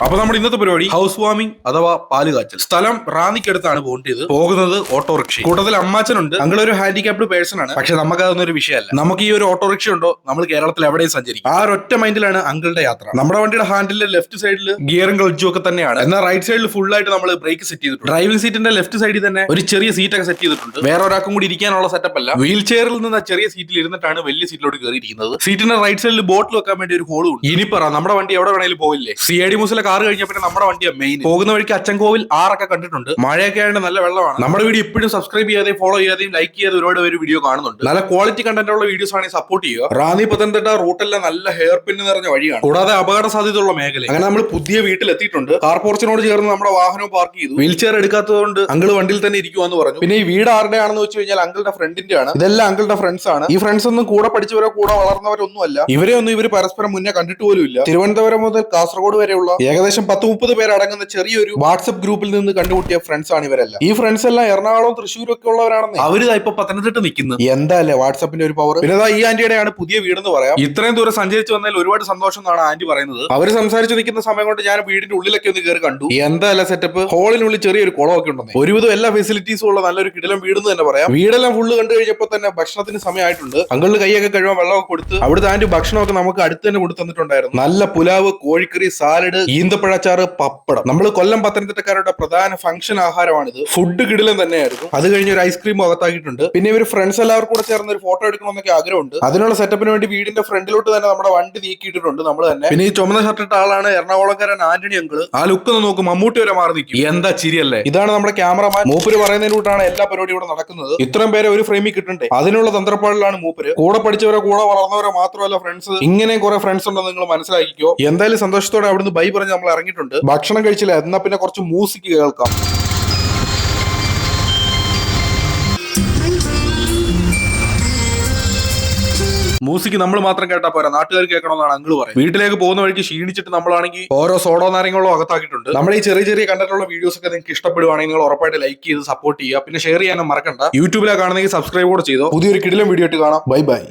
അപ്പൊ നമ്മുടെ ഇന്നത്തെ പരിപാടി ഹൗസ് വാമിംഗ് അഥവാ പാല് കാച്ചൽ. സ്ഥലം റാന്നിക്കടുത്താണ് പോകുന്നത് ഓട്ടോറിക്ഷ. കൂട്ടത്തിൽ അമ്മാച്ചനുണ്ട്. ഞങ്ങളൊരു ഹാൻഡിക്യാപ്ഡ് പേഴ്സൺ ആണ്. പക്ഷെ നമുക്ക് അതൊന്നും ഒരു വിഷയമല്ല. നമുക്ക് ഈ ഒരു ഓട്ടോറിക്ഷ ഉണ്ടോ നമ്മൾ കേരളത്തിൽ എവിടെയും സഞ്ചരിക്കും. ആ ഒരൊറ്റ മൈൻഡിലാണ് അങ്കിളുടെ യാത്ര. നമ്മുടെ വണ്ടിയുടെ ഹാൻഡിലിന്റെ ലെഫ്റ്റ് സൈഡിൽ ഗിയറും ക്ലച്ചും ഒക്കെ തന്നെയാണ്. എന്നാൽ റൈറ്റ് സൈഡിൽ ഫുൾ ആയിട്ട് നമ്മൾ ബ്രേക്ക് സെറ്റ് ചെയ്തിട്ടുണ്ട്. ഡ്രൈവിംഗ് സീറ്റിന്റെ ലെഫ്റ്റ് സൈഡിൽ തന്നെ ഒരു ചെറിയ സീറ്റൊക്കെ സെറ്റ് ചെയ്തിട്ടുണ്ട്. വേറെ ഒരാൾക്കും കൂടി ഇരിക്കാനുള്ള സെറ്റപ്പ് അല്ല. വീൽ ചെയറിൽ നിന്ന് ആ ചെറിയ സീറ്റിൽ ഇരുന്നിട്ടാണ് വലിയ സീറ്റിലോട്ട് കയറിയിരിക്കുന്നത്. സീറ്റിന്റെ റൈറ്റ് സൈഡിൽ ബോട്ടിൽ വെക്കാൻ വേണ്ടി ഒരു ഹോളും ഉണ്ട്. ഇനി പറ നമ്മുടെ വണ്ടി എവിടെ വേണേലും പോയില്ലേ. CID മൂസിലെ കാർ കഴിഞ്ഞ പിന്നെ നമ്മുടെ വണ്ടിയാണ് മെയിൻ. പോകുന്ന വഴിക്ക് അച്ചൻകോവിൽ ആറൊക്കെ കണ്ടിട്ടുണ്ട്. മഴയൊക്കെ ആയതുകൊണ്ട് നല്ല വെള്ളമാണ്. നമ്മുടെ വീഡിയോ ഇപ്പോഴും സബ്സ്ക്രൈബ് ചെയ്യാതെ ഫോളോ ചെയ്യാതെയും ലൈക്ക് ചെയ്യാതെ ഒരുപാട് പേര് വീഡിയോ കാണുന്നുണ്ട്. നല്ല ക്വാളിറ്റി കണ്ടന്റ് ഉള്ള വീഡിയോസ് ആണെങ്കിൽ സപ്പോർട്ട് ചെയ്യുക. റാന്നി പത്തനംതിട്ട റൂട്ടെല്ലാം നല്ല ഹെയർ പിൻ നിറഞ്ഞ വഴിയാണ്. കൂടാതെ അപകട സാധ്യതയുള്ള മേഖല. അങ്ങനെ നമ്മൾ പുതിയ വീട്ടിൽ എത്തിയിട്ടുണ്ട്. കാർ പോർച്ചിനോട് ചേർന്ന് നമ്മുടെ വാഹനം പാർക്ക് ചെയ്തു. വീൽ ചെയർ എടുക്കാത്തതുകൊണ്ട് അങ്കിൾ വണ്ടിയിൽ തന്നെ ഇരിക്കുവാന്ന് പറഞ്ഞു. പിന്നെ ഈ വീട് ആരുടെയാണെന്ന് വെച്ച് കഴിഞ്ഞാൽ അങ്കിളുടെ ഫ്രണ്ടിന്റെ ആണ്. ഇതെല്ലാം അങ്കിളുടെ ഫ്രണ്ട്സ് ആണ്. ഈ ഫ്രണ്ട്സ് ഒന്നും കൂടെ പഠിച്ചവരോ കൂടെ വളർന്നവരൊന്നും അല്ല. ഇവരെ ഒന്നും ഇവർ പരസ്പരം മുന്നേ കണ്ടിട്ട് പോലും ഇല്ല. തിരുവനന്തപുരം മുതൽ കാസർഗോഡ് വരെയുള്ള ഏകദേശം 10-30 പേര് അടങ്ങുന്ന ചെറിയൊരു വാട്സ്ആപ്പ് ഗ്രൂപ്പിൽ നിന്ന് കണ്ടുമുട്ടിയ ഫ്രണ്ട്സ് ആണ് ഇവരെല്ലാം. ഈ ഫ്രണ്ട്സ് എല്ലാം എറണാകുളം തൃശ്ശൂരും ഒക്കെ ഉള്ളവരാണെന്ന്. അവരിതാ ഇപ്പൊ പത്തനംതിട്ട നിൽക്കുന്നത്. എന്താ അല്ലേ വാട്സ്ആപ്പിന്റെ ഒരു പവർ. പിന്നെ ഈ ആന്റിയുടെയാണ് പുതിയ വീടെന്ന് പറയാം. ഇത്രയും ദൂരം സഞ്ചരിച്ചു വന്നതിൽ ഒരുപാട് സന്തോഷം എന്നാണ് ആന്റി പറയുന്നത്. അവർ സംസാരിച്ച് നിൽക്കുന്ന സമയം കൊണ്ട് ഞാൻ വീടിന്റെ ഉള്ളിലൊക്കെ ഒന്ന് കയറി കണ്ടു. എന്താ അല്ല സെറ്റപ്പ്. ഹോളിനുള്ളിൽ ചെറിയൊരു കുളമൊക്കെ ഉണ്ടെന്ന്. ഒരുവിധം എല്ലാ ഫെസിലിറ്റീസും ഉള്ള നല്ലൊരു കിടിലം വീടെന്ന് തന്നെ പറയാം. വീടെല്ലാം ഫുള്ള് കണ്ടു കഴിഞ്ഞപ്പോൾ തന്നെ ഭക്ഷണത്തിന് സമയമായിട്ടുണ്ട്. അങ്കിളിന് കൈയൊക്കെ കഴുകാൻ വെള്ളമൊക്കെ കൊടുത്ത് അവിടുത്തെ ആന്റി ഭക്ഷണമൊക്കെ നമുക്ക് അടുത്ത് തന്നെ കൊടുത്തു തന്നിട്ടുണ്ടായിരുന്നു. നല്ല പുലാവ്, കോഴിക്കറി, സാലഡ്, ഈന്തപ്പഴച്ചാറ്, പപ്പടം. നമ്മൾ കൊല്ലം പത്തനംതിട്ടക്കാരുടെ പ്രധാന ഫംഗ്ഷൻ ആഹാരമാണിത്. ഫുഡ് കിടിലം തന്നെയായിരുന്നു. അത് കഴിഞ്ഞ് ഒരു ഐസ്ക്രീം അകത്താക്കിയിട്ടുണ്ട്. പിന്നെ ഇവർ ഫ്രണ്ട്സ് എല്ലാവർക്കും കൂടെ ചേർന്ന് ഒരു ഫോട്ടോ എടുക്കണമെന്നൊക്കെ ആഗ്രഹമുണ്ട്. അതിനുള്ള സെറ്റപ്പിന് വേണ്ടി വീടിന്റെ ഫ്രണ്ടിലോട്ട് തന്നെ നമ്മുടെ വണ്ടി നീക്കിയിട്ടുണ്ട് നമ്മൾ തന്നെ. പിന്നെ ഈ ചുമന്ന ഷർട്ടിട്ട ആളാണ് എറണാകുളംകാരൻ ആന്റണി അങ്കിൾ. ആ ലുക്ക് ഒന്ന് നോക്കും, മമ്മൂട്ടി വരെ മാറി നിൽക്കും. എന്താ ചിരിയല്ലേ. ഇതാണ് നമ്മുടെ ക്യാമറമാൻ. മൂപ്പര് പറയുന്നതിലൂട്ടാണ് എല്ലാ പരിപാടിയും ഇവിടെ നടക്കുന്നത്. ഇത്രയും പേരെ ഒരു ഫ്രെയിമിൽ കിട്ടണ്ടേ, അതിനുള്ള തന്ത്രപ്പാടിലാണ് മൂപ്പര്. കൂടെ പഠിച്ചവരോ കൂടെ വളർന്നവരോ മാത്രമല്ല ഫ്രണ്ട്സ്, ഇങ്ങനെ കുറെ ഫ്രണ്ട്സ് ഉണ്ടെന്ന് നിങ്ങൾ മനസ്സിലാക്കിക്കോ. എന്തായാലും സന്തോഷത്തോടെ അവിടുന്ന് ബൈ പറഞ്ഞ് നമ്മൾ ഇറങ്ങിയിട്ടുണ്ട്. ഭക്ഷണം കഴിച്ചില്ല, എന്നാ പിന്നെ കുറച്ച് മ്യൂസിക് കേൾക്കാം. മ്യൂസിക് നമ്മൾ മാത്രം കേട്ടാ പോരാ, നാട്ടുകാർ കേൾക്കണമെന്നാണ് അങ്കിൾ പറയും. വീട്ടിലേക്ക് പോകുന്ന വഴിക്ക് ക്ഷീണിച്ചിട്ട് നമ്മളാണെങ്കിൽ ഓരോ സോഡോ നാരങ്ങളും അകത്താക്കിയിട്ടുണ്ട്. നമ്മുടെ ഈ ചെറിയ ചെറിയ കണ്ടിട്ടുള്ള വീഡിയോസ് ഒക്കെ നിങ്ങൾക്ക് ഇഷ്ടപ്പെടുവാണെങ്കിൽ നിങ്ങൾ ഉറപ്പായിട്ട് ലൈക്ക് ചെയ്ത് സപ്പോർട്ട് ചെയ്യുക. പിന്നെ ഷെയർ ചെയ്യാനും മറക്കണ്ട. യൂട്യൂബിലാണ് കാണുന്നെങ്കിൽ സബ്സ്ക്രൈബ് കൂടെ ചെയ്തോ. പുതിയൊരു കിടിലം വീഡിയോ ആയിട്ട് കാണാം. Bye bye.